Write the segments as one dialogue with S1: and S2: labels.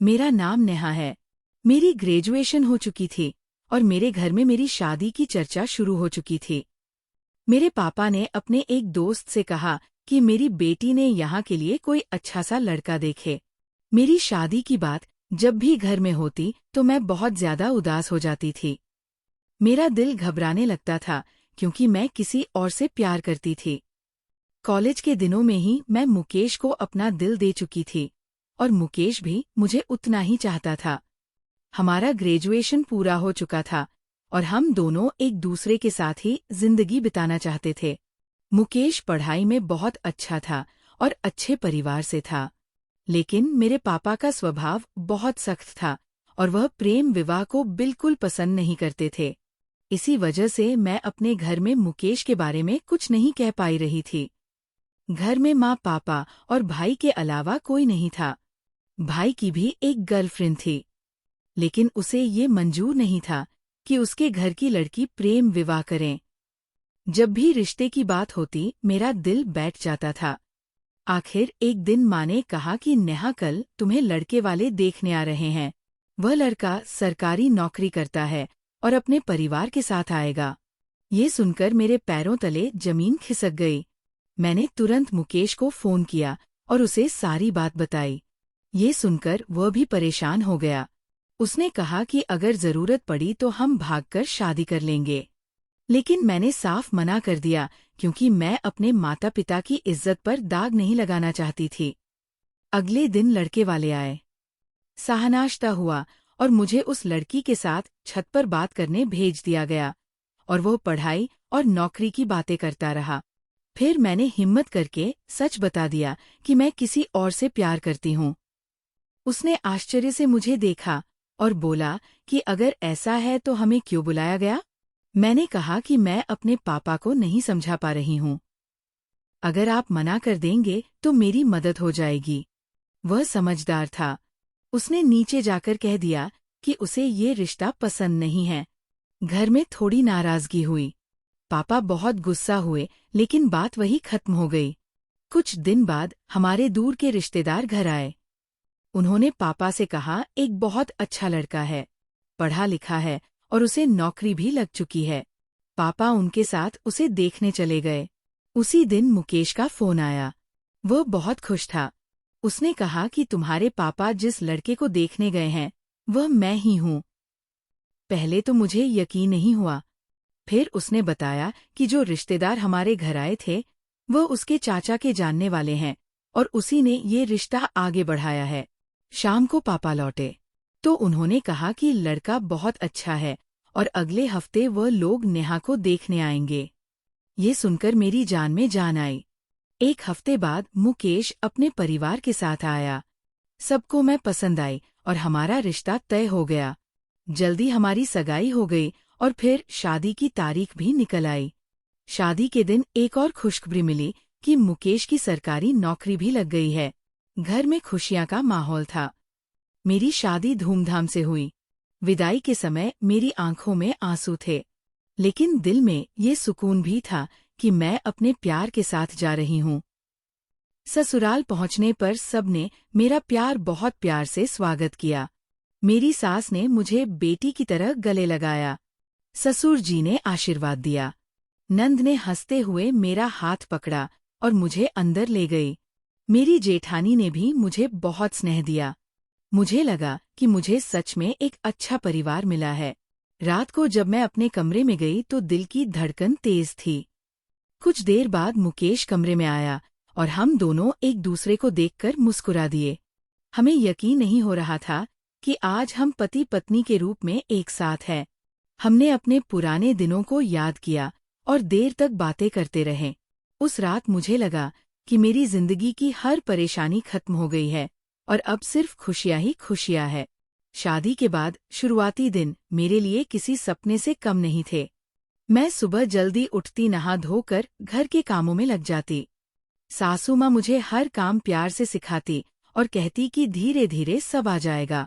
S1: मेरा नाम नेहा है। मेरी ग्रेजुएशन हो चुकी थी और मेरे घर में मेरी शादी की चर्चा शुरू हो चुकी थी। मेरे पापा ने अपने एक दोस्त से कहा कि मेरी बेटी ने यहाँ के लिए कोई अच्छा सा लड़का देखे। मेरी शादी की बात जब भी घर में होती तो मैं बहुत ज्यादा उदास हो जाती थी। मेरा दिल घबराने लगता था क्योंकि मैं किसी और से प्यार करती थी। कॉलेज के दिनों में ही मैं मुकेश को अपना दिल दे चुकी थी और मुकेश भी मुझे उतना ही चाहता था। हमारा ग्रेजुएशन पूरा हो चुका था और हम दोनों एक दूसरे के साथ ही जिंदगी बिताना चाहते थे। मुकेश पढ़ाई में बहुत अच्छा था और अच्छे परिवार से था, लेकिन मेरे पापा का स्वभाव बहुत सख्त था और वह प्रेम विवाह को बिल्कुल पसंद नहीं करते थे। इसी वजह से मैं अपने घर में मुकेश के बारे में कुछ नहीं कह पाई रही थी। घर में माँ, पापा और भाई के अलावा कोई नहीं था। भाई की भी एक गर्लफ्रेंड थी, लेकिन उसे ये मंजूर नहीं था कि उसके घर की लड़की प्रेम विवाह करें। जब भी रिश्ते की बात होती मेरा दिल बैठ जाता था। आखिर एक दिन माँ ने कहा कि नेहा, कल तुम्हें लड़के वाले देखने आ रहे हैं। वह लड़का सरकारी नौकरी करता है और अपने परिवार के साथ आएगा। ये सुनकर मेरे पैरों तले जमीन खिसक गई। मैंने तुरंत मुकेश को फोन किया और उसे सारी बात बताई। ये सुनकर वह भी परेशान हो गया। उसने कहा कि अगर जरूरत पड़ी तो हम भागकर शादी कर लेंगे, लेकिन मैंने साफ मना कर दिया क्योंकि मैं अपने माता पिता की इज्जत पर दाग नहीं लगाना चाहती थी। अगले दिन लड़के वाले आए। साहनाश्ता हुआ और मुझे उस लड़की के साथ छत पर बात करने भेज दिया गया और वह पढ़ाई और नौकरी की बातें करता रहा। फिर मैंने हिम्मत करके सच बता दिया कि मैं किसी और से प्यार करती हूँ। उसने आश्चर्य से मुझे देखा और बोला कि अगर ऐसा है तो हमें क्यों बुलाया गया? मैंने कहा कि मैं अपने पापा को नहीं समझा पा रही हूँ। अगर आप मना कर देंगे तो मेरी मदद हो जाएगी। वह समझदार था। उसने नीचे जाकर कह दिया कि उसे ये रिश्ता पसंद नहीं है। घर में थोड़ी नाराजगी हुई। पापा बहुत गुस्सा हुए, लेकिन बात वही खत्म हो गई। कुछ दिन बाद हमारे दूर के रिश्तेदार घर आए। उन्होंने पापा से कहा, एक बहुत अच्छा लड़का है, पढ़ा लिखा है और उसे नौकरी भी लग चुकी है। पापा उनके साथ उसे देखने चले गए। उसी दिन मुकेश का फोन आया। वह बहुत खुश था। उसने कहा कि तुम्हारे पापा जिस लड़के को देखने गए हैं वह मैं ही हूँ। पहले तो मुझे यकीन नहीं हुआ। फिर उसने बताया कि जो रिश्तेदार हमारे घर आए थे वह उसके चाचा के जानने वाले हैं और उसी ने ये रिश्ता आगे बढ़ाया है। शाम को पापा लौटे तो उन्होंने कहा कि लड़का बहुत अच्छा है और अगले हफ्ते वह लोग नेहा को देखने आएंगे। ये सुनकर मेरी जान में जान आई। एक हफ्ते बाद मुकेश अपने परिवार के साथ आया। सबको मैं पसंद आई और हमारा रिश्ता तय हो गया। जल्दी हमारी सगाई हो गई और फिर शादी की तारीख भी निकल आई। शादी के दिन एक और खुशखबरी मिली कि मुकेश की सरकारी नौकरी भी लग गई है। घर में खुशियां का माहौल था। मेरी शादी धूमधाम से हुई। विदाई के समय मेरी आंखों में आंसू थे, लेकिन दिल में ये सुकून भी था कि मैं अपने प्यार के साथ जा रही हूँ। ससुराल पहुंचने पर सबने मेरा बहुत प्यार से स्वागत किया। मेरी सास ने मुझे बेटी की तरह गले लगाया। ससुर जी ने आशीर्वाद दिया। नंद ने हंसते हुए मेरा हाथ पकड़ा और मुझे अंदर ले गई। मेरी जेठानी ने भी मुझे बहुत स्नेह दिया। मुझे लगा कि मुझे सच में एक अच्छा परिवार मिला है। रात को जब मैं अपने कमरे में गई तो दिल की धड़कन तेज थी। कुछ देर बाद मुकेश कमरे में आया और हम दोनों एक दूसरे को देखकर मुस्कुरा दिए। हमें यकीन नहीं हो रहा था कि आज हम पति पत्नी के रूप में एक साथ हैं। हमने अपने पुराने दिनों को याद किया और देर तक बातें करते रहे। उस रात मुझे लगा कि मेरी जिंदगी की हर परेशानी खत्म हो गई है और अब सिर्फ खुशियां ही खुशियां है। शादी के बाद शुरुआती दिन मेरे लिए किसी सपने से कम नहीं थे। मैं सुबह जल्दी उठती, नहा धोकर घर के कामों में लग जाती। सासू माँ मुझे हर काम प्यार से सिखाती और कहती कि धीरे धीरे सब आ जाएगा।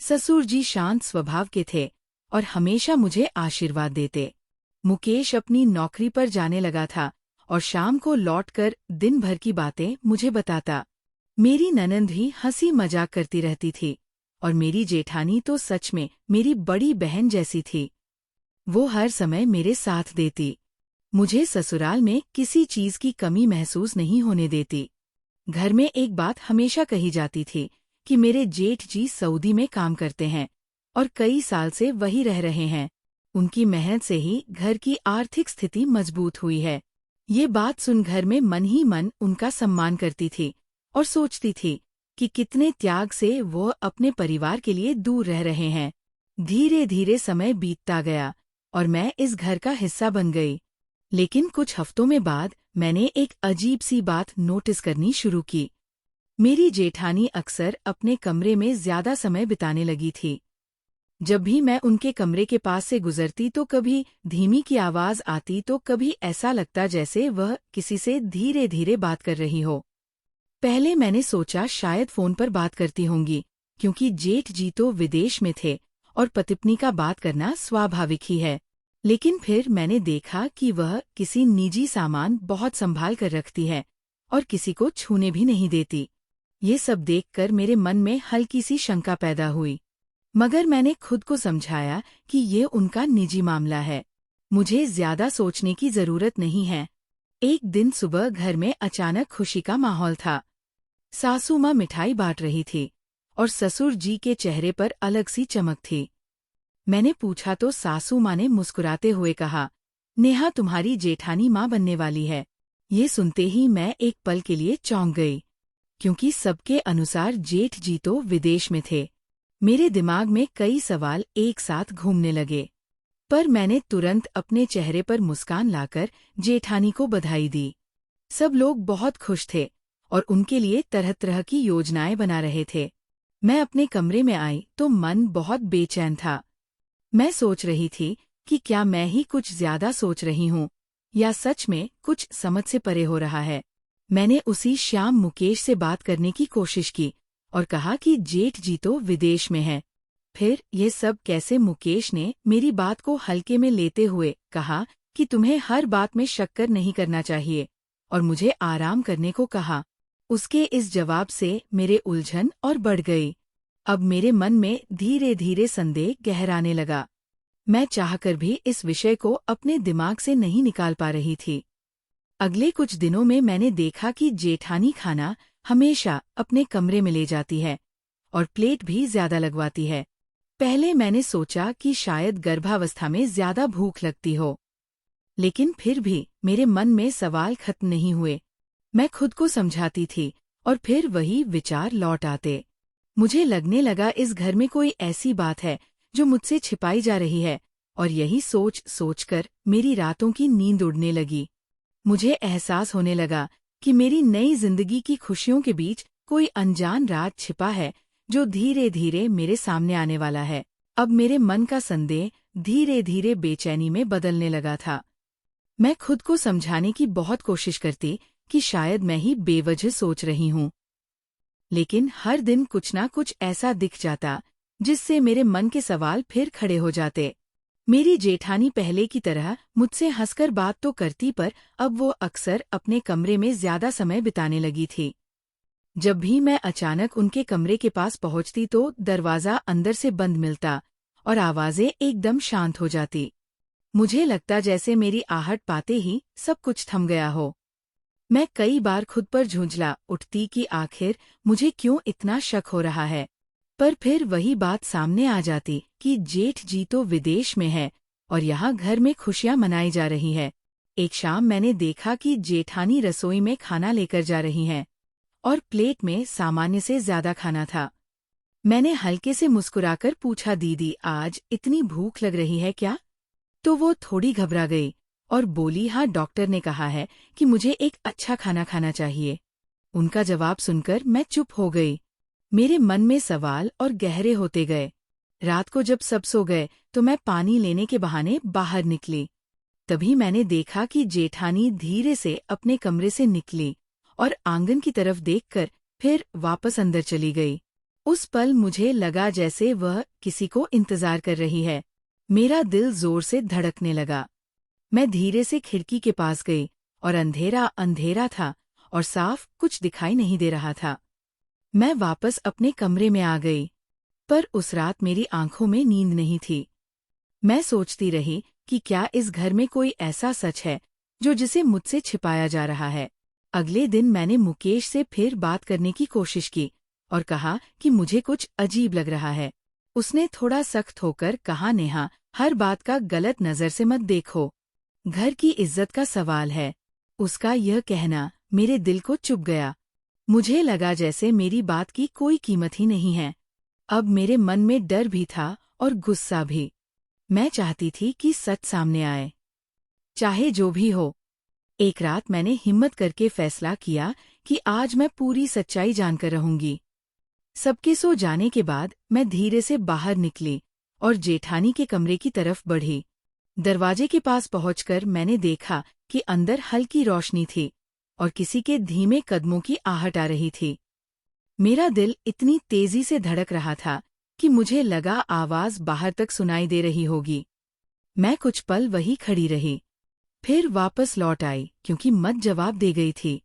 S1: ससुर जी शांत स्वभाव के थे और हमेशा मुझे आशीर्वाद देते। मुकेश अपनी नौकरी पर जाने लगा था और शाम को लौटकर दिन भर की बातें मुझे बताता। मेरी ननंद भी हंसी मजाक करती रहती थी और मेरी जेठानी तो सच में मेरी बड़ी बहन जैसी थी। वो हर समय मेरे साथ देती। मुझे ससुराल में किसी चीज की कमी महसूस नहीं होने देती। घर में एक बात हमेशा कही जाती थी कि मेरे जेठ जी सऊदी में काम करते हैं और कई साल से वही रह रहे हैं। उनकी मेहनत से ही घर की आर्थिक स्थिति मजबूत हुई है। ये बात सुन घर में मन ही मन उनका सम्मान करती थी और सोचती थी कि कितने त्याग से वो अपने परिवार के लिए दूर रह रहे हैं। धीरे धीरे समय बीतता गया और मैं इस घर का हिस्सा बन गई। लेकिन कुछ हफ्तों में बाद मैंने एक अजीब सी बात नोटिस करनी शुरू की। मेरी जेठानी अक्सर अपने कमरे में ज्यादा समय बिताने लगी थी। जब भी मैं उनके कमरे के पास से गुजरती तो कभी धीमी की आवाज आती तो कभी ऐसा लगता जैसे वह किसी से धीरे धीरे बात कर रही हो। पहले मैंने सोचा शायद फोन पर बात करती होंगी, क्योंकि जेठ जी तो विदेश में थे और पत्नी का बात करना स्वाभाविक ही है। लेकिन फिर मैंने देखा कि वह किसी निजी सामान बहुत संभाल कर रखती है और किसी को छूने भी नहीं देती। ये सब देखकर मेरे मन में हल्की सी शंका पैदा हुई, मगर मैंने खुद को समझाया कि ये उनका निजी मामला है, मुझे ज्यादा सोचने की जरूरत नहीं है। एक दिन सुबह घर में अचानक खुशी का माहौल था। सासू माँ मिठाई बांट रही थी और ससुर जी के चेहरे पर अलग सी चमक थी। मैंने पूछा तो सासू माँ ने मुस्कुराते हुए कहा, नेहा तुम्हारी जेठानी माँ बनने वाली है। ये सुनते ही मैं एक पल के लिए चौंक गई, क्योंकि सबके अनुसार जेठ जी तो विदेश में थे। मेरे दिमाग में कई सवाल एक साथ घूमने लगे, पर मैंने तुरंत अपने चेहरे पर मुस्कान लाकर जेठानी को बधाई दी। सब लोग बहुत खुश थे और उनके लिए तरह तरह की योजनाएं बना रहे थे। मैं अपने कमरे में आई तो मन बहुत बेचैन था। मैं सोच रही थी कि क्या मैं ही कुछ ज्यादा सोच रही हूँ या सच में कुछ समझ से परे हो रहा है। मैंने उसी शाम मुकेश से बात करने की कोशिश की और कहा कि जेठ जी तो विदेश में है। फिर ये सब कैसे? मुकेश ने मेरी बात को हल्के में लेते हुए कहा कि तुम्हें हर बात में शक्कर नहीं करना चाहिए और मुझे आराम करने को कहा। उसके इस जवाब से मेरे उलझन और बढ़ गई। अब मेरे मन में धीरे धीरे संदेह गहराने लगा। मैं चाहकर भी इस विषय को अपने दिमाग से नहीं निकाल पा रही थी। अगले कुछ दिनों में मैंने देखा कि जेठानी खाना हमेशा अपने कमरे में ले जाती है और प्लेट भी ज्यादा लगवाती है। पहले मैंने सोचा कि शायद गर्भावस्था में ज्यादा भूख लगती हो, लेकिन फिर भी मेरे मन में सवाल खत्म नहीं हुए। मैं खुद को समझाती थी और फिर वही विचार लौट आते। मुझे लगने लगा इस घर में कोई ऐसी बात है जो मुझसे छिपाई जा रही है, और यही सोच सोचकर मेरी रातों की नींद उड़ने लगी। मुझे एहसास होने लगा कि मेरी नई जिंदगी की खुशियों के बीच कोई अनजान राज छिपा है जो धीरे धीरे मेरे सामने आने वाला है। अब मेरे मन का संदेह धीरे धीरे बेचैनी में बदलने लगा था। मैं खुद को समझाने की बहुत कोशिश करती कि शायद मैं ही बेवजह सोच रही हूँ, लेकिन हर दिन कुछ ना कुछ ऐसा दिख जाता जिससे मेरे मन के सवाल फिर खड़े हो जाते। मेरी जेठानी पहले की तरह मुझसे हंसकर बात तो करती, पर अब वो अक्सर अपने कमरे में ज्यादा समय बिताने लगी थी। जब भी मैं अचानक उनके कमरे के पास पहुंचती तो दरवाजा अंदर से बंद मिलता और आवाजें एकदम शांत हो जाती। मुझे लगता जैसे मेरी आहट पाते ही सब कुछ थम गया हो। मैं कई बार खुद पर झुंझला उठती कि आखिर मुझे क्यों इतना शक हो रहा है, पर फिर वही बात सामने आ जाती कि जेठ जी तो विदेश में है और यहाँ घर में खुशियां मनाई जा रही है। एक शाम मैंने देखा कि जेठानी रसोई में खाना लेकर जा रही हैं और प्लेट में सामान्य से ज्यादा खाना था। मैंने हल्के से मुस्कुराकर पूछा, दीदी आज इतनी भूख लग रही है क्या? तो वो थोड़ी घबरा गई और बोली, हाँ डॉक्टर ने कहा है कि मुझे एक अच्छा खाना खाना चाहिए। उनका जवाब सुनकर मैं चुप हो गई। मेरे मन में सवाल और गहरे होते गए। रात को जब सब सो गए तो मैं पानी लेने के बहाने बाहर निकली। तभी मैंने देखा कि जेठानी धीरे से अपने कमरे से निकली और आंगन की तरफ देखकर फिर वापस अंदर चली गई। उस पल मुझे लगा जैसे वह किसी को इंतजार कर रही है। मेरा दिल जोर से धड़कने लगा। मैं धीरे से खिड़की के पास गई और अंधेरा अंधेरा था और साफ कुछ दिखाई नहीं दे रहा था। मैं वापस अपने कमरे में आ गई। पर उस रात मेरी आंखों में नींद नहीं थी। मैं सोचती रही कि क्या इस घर में कोई ऐसा सच है जो जिसे मुझसे छिपाया जा रहा है। अगले दिन मैंने मुकेश से फिर बात करने की कोशिश की और कहा कि मुझे कुछ अजीब लग रहा है। उसने थोड़ा सख्त होकर कहा, नेहा, हर बात का गलत नजर से मत देखो। घर की इज्जत का सवाल है। उसका यह कहना मेरे दिल को चुभ गया। मुझे लगा जैसे मेरी बात की कोई कीमत ही नहीं है। अब मेरे मन में डर भी था और गुस्सा भी। मैं चाहती थी कि सच सामने आए, चाहे जो भी हो। एक रात मैंने हिम्मत करके फैसला किया कि आज मैं पूरी सच्चाई जानकर रहूंगी। सबके सो जाने के बाद मैं धीरे से बाहर निकली और जेठानी के कमरे की तरफ बढ़ी। दरवाजे के पास पहुंचकर मैंने देखा कि अंदर हल्की रोशनी थी और किसी के धीमे कदमों की आहट आ रही थी। मेरा दिल इतनी तेजी से धड़क रहा था कि मुझे लगा आवाज बाहर तक सुनाई दे रही होगी। मैं कुछ पल वहीं खड़ी रही, फिर वापस लौट आई क्योंकि मत जवाब दे गई थी।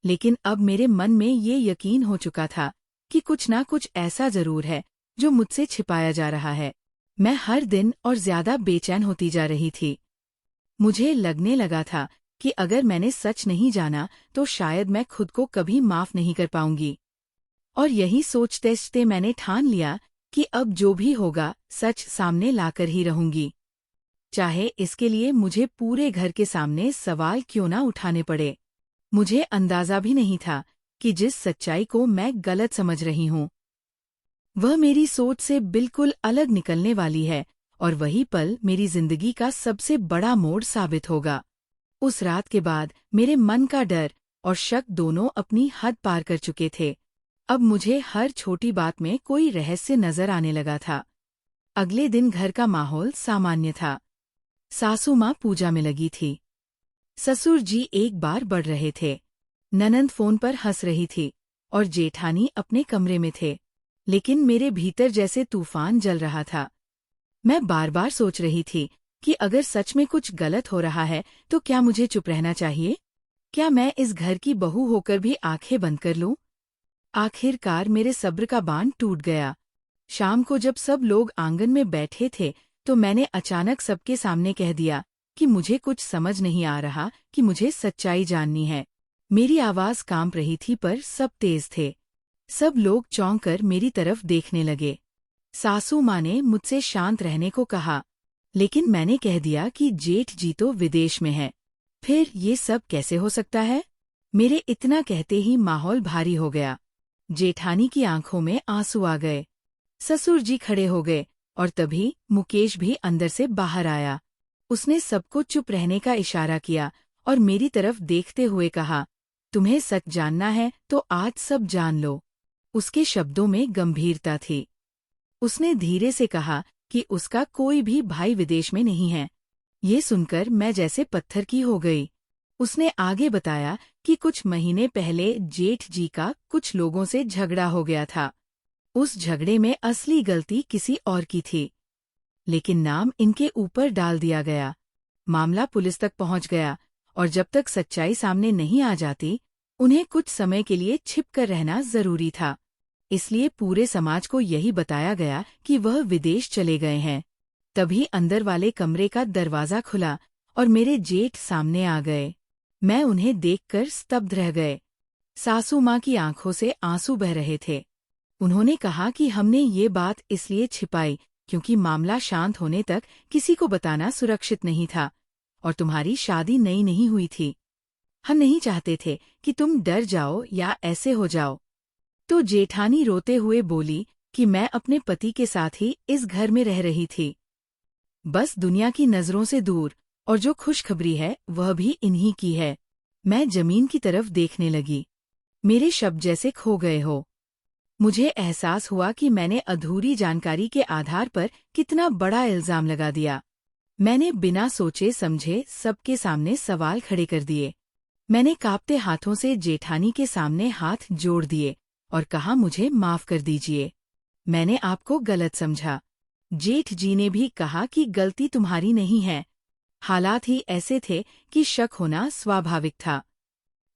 S1: लेकिन अब मेरे मन में ये यकीन हो चुका था कि कुछ ना कुछ ऐसा जरूर है जो मुझसे छिपाया जा रहा है। मैं हर दिन और ज्यादा बेचैन होती जा रही थी। मुझे लगने लगा था कि अगर मैंने सच नहीं जाना तो शायद मैं खुद को कभी माफ नहीं कर पाऊंगी। और यही सोचते सोचते मैंने ठान लिया कि अब जो भी होगा सच सामने लाकर ही रहूंगी, चाहे इसके लिए मुझे पूरे घर के सामने सवाल क्यों ना उठाने पड़े। मुझे अंदाजा भी नहीं था कि जिस सच्चाई को मैं गलत समझ रही हूं वह मेरी सोच से बिल्कुल अलग निकलने वाली है और वही पल मेरी जिंदगी का सबसे बड़ा मोड़ साबित होगा। उस रात के बाद मेरे मन का डर और शक दोनों अपनी हद पार कर चुके थे। अब मुझे हर छोटी बात में कोई रहस्य नजर आने लगा था। अगले दिन घर का माहौल सामान्य था। सासू माँ पूजा में लगी थी। ससुर जी एक बार बढ़ रहे थे। ननंद फोन पर हंस रही थी और जेठानी अपने कमरे में थे। लेकिन मेरे भीतर जैसे तूफान जल रहा था। मैं बार बार सोच रही थी कि अगर सच में कुछ गलत हो रहा है तो क्या मुझे चुप रहना चाहिए? क्या मैं इस घर की बहू होकर भी आंखें बंद कर लूं? आखिरकार मेरे सब्र का बांध टूट गया। शाम को जब सब लोग आंगन में बैठे थे तो मैंने अचानक सबके सामने कह दिया कि मुझे कुछ समझ नहीं आ रहा, कि मुझे सच्चाई जाननी है। मेरी आवाज कांप रही थी पर सब तेज थे। सब लोग चौंक कर मेरी तरफ देखने लगे। सासू माँ ने मुझसे शांत रहने को कहा, लेकिन मैंने कह दिया कि जेठ जी तो विदेश में है। फिर ये सब कैसे हो सकता है? मेरे इतना कहते ही माहौल भारी हो गया। जेठानी की आंखों में आंसू आ गए। ससुर जी खड़े हो गए और तभी मुकेश भी अंदर से बाहर आया। उसने सबको चुप रहने का इशारा किया और मेरी तरफ देखते हुए कहा, तुम्हें सच जानना है तो आज सब जान लो। उसके शब्दों में गंभीरता थी। उसने धीरे से कहा कि उसका कोई भी भाई विदेश में नहीं है। ये सुनकर मैं जैसे पत्थर की हो गई। उसने आगे बताया कि कुछ महीने पहले जेठ जी का कुछ लोगों से झगड़ा हो गया था। उस झगड़े में असली गलती किसी और की थी, लेकिन नाम इनके ऊपर डाल दिया गया। मामला पुलिस तक पहुंच गया और जब तक सच्चाई सामने नहीं आ जाती उन्हें कुछ समय के लिए छिपकर रहना जरूरी था। इसलिए पूरे समाज को यही बताया गया कि वह विदेश चले गए हैं। तभी अंदर वाले कमरे का दरवाजा खुला और मेरे जेठ सामने आ गए। मैं उन्हें देखकर स्तब्ध रह गए। सासू माँ की आंखों से आंसू बह रहे थे। उन्होंने कहा कि हमने ये बात इसलिए छिपाई क्योंकि मामला शांत होने तक किसी को बताना सुरक्षित नहीं था और तुम्हारी शादी नई नहीं हुई थी। हम नहीं चाहते थे कि तुम डर जाओ या ऐसे हो जाओ। तो जेठानी रोते हुए बोली कि मैं अपने पति के साथ ही इस घर में रह रही थी, बस दुनिया की नजरों से दूर, और जो खुशखबरी है वह भी इन्हीं की है। मैं जमीन की तरफ देखने लगी। मेरे शब्द जैसे खो गए हो। मुझे एहसास हुआ कि मैंने अधूरी जानकारी के आधार पर कितना बड़ा इल्जाम लगा दिया। मैंने बिना सोचे समझे सबके सामने सवाल खड़े कर दिए। मैंने कांपते हाथों से जेठानी के सामने हाथ जोड़ दिए और कहा, मुझे माफ कर दीजिए, मैंने आपको गलत समझा। जेठ जी ने भी कहा कि गलती तुम्हारी नहीं है, हालात ही ऐसे थे कि शक होना स्वाभाविक था।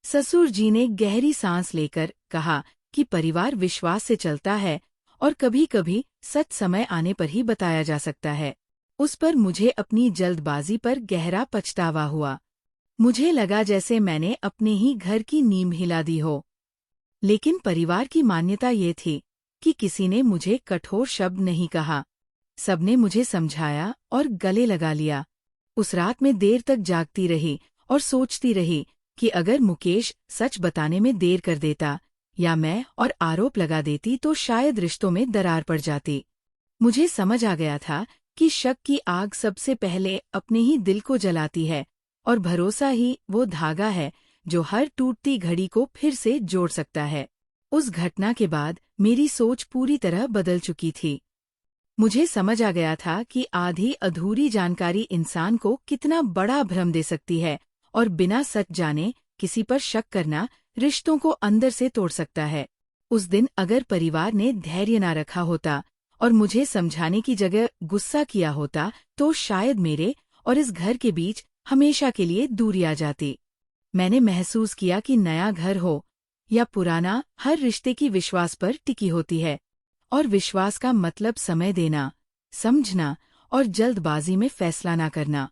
S1: ससुर जी ने गहरी सांस लेकर कहा कि परिवार विश्वास से चलता है और कभी कभी सच समय आने पर ही बताया जा सकता है। उस पर मुझे अपनी जल्दबाजी पर गहरा पछतावा हुआ। मुझे लगा जैसे मैंने अपने ही घर की नींव हिला दी हो। लेकिन परिवार की मान्यता ये थी कि किसी ने मुझे कठोर शब्द नहीं कहा। सबने मुझे समझाया और गले लगा लिया। उस रात में देर तक जागती रही और सोचती रही कि अगर मुकेश सच बताने में देर कर देता या मैं और आरोप लगा देती तो शायद रिश्तों में दरार पड़ जाती। मुझे समझ आ गया था कि शक की आग सबसे पहले अपने ही दिल को जलाती है और भरोसा ही वो धागा है जो हर टूटती घड़ी को फिर से जोड़ सकता है। उस घटना के बाद मेरी सोच पूरी तरह बदल चुकी थी। मुझे समझ आ गया था कि आधी अधूरी जानकारी इंसान को कितना बड़ा भ्रम दे सकती है और बिना सच जाने किसी पर शक करना रिश्तों को अंदर से तोड़ सकता है। उस दिन अगर परिवार ने धैर्य न रखा होता और मुझे समझाने की जगह गुस्सा किया होता तो शायद मेरे और इस घर के बीच हमेशा के लिए दूरी आ जाती। मैंने महसूस किया कि नया घर हो या पुराना, हर रिश्ते की विश्वास पर टिकी होती है और विश्वास का मतलब समय देना, समझना और जल्दबाजी में फैसला ना करना।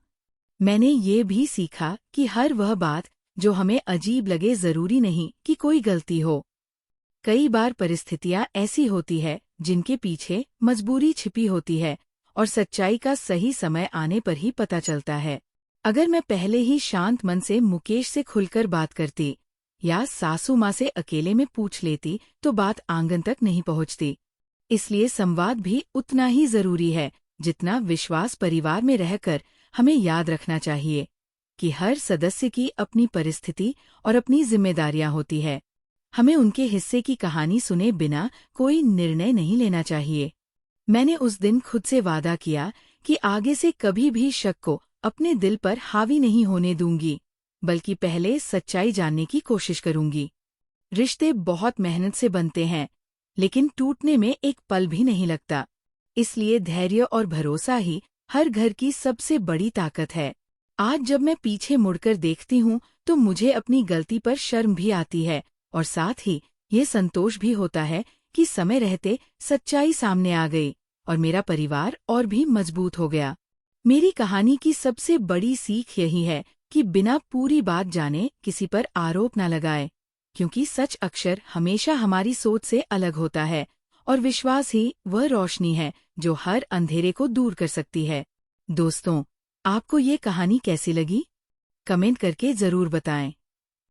S1: मैंने ये भी सीखा कि हर वह बात जो हमें अजीब लगे जरूरी नहीं कि कोई गलती हो। कई बार परिस्थितियां ऐसी होती है जिनके पीछे मजबूरी छिपी होती है और सच्चाई का सही समय आने पर ही पता चलता है। अगर मैं पहले ही शांत मन से मुकेश से खुलकर बात करती या सासू माँ से अकेले में पूछ लेती तो बात आंगन तक नहीं पहुँचती। इसलिए संवाद भी उतना ही जरूरी है जितना विश्वास। परिवार में रहकर हमें याद रखना चाहिए कि हर सदस्य की अपनी परिस्थिति और अपनी जिम्मेदारियां होती है। हमें उनके हिस्से की कहानी सुने बिना कोई निर्णय नहीं लेना चाहिए। मैंने उस दिन खुद से वादा किया कि आगे से कभी भी शक को अपने दिल पर हावी नहीं होने दूंगी, बल्कि पहले सच्चाई जानने की कोशिश करूंगी। रिश्ते बहुत मेहनत से बनते हैं, लेकिन टूटने में एक पल भी नहीं लगता। इसलिए धैर्य और भरोसा ही हर घर की सबसे बड़ी ताकत है। आज जब मैं पीछे मुड़कर देखती हूँ तो मुझे अपनी गलती पर शर्म भी आती है और साथ ही ये संतोष भी होता है कि समय रहते सच्चाई सामने आ गई और मेरा परिवार और भी मजबूत हो गया। मेरी कहानी की सबसे बड़ी सीख यही है कि बिना पूरी बात जाने किसी पर आरोप न लगाए, क्योंकि सच अक्सर हमेशा हमारी सोच से अलग होता है और विश्वास ही वह रोशनी है जो हर अंधेरे को दूर कर सकती है। दोस्तों, आपको ये कहानी कैसी लगी? कमेंट करके जरूर बताएं।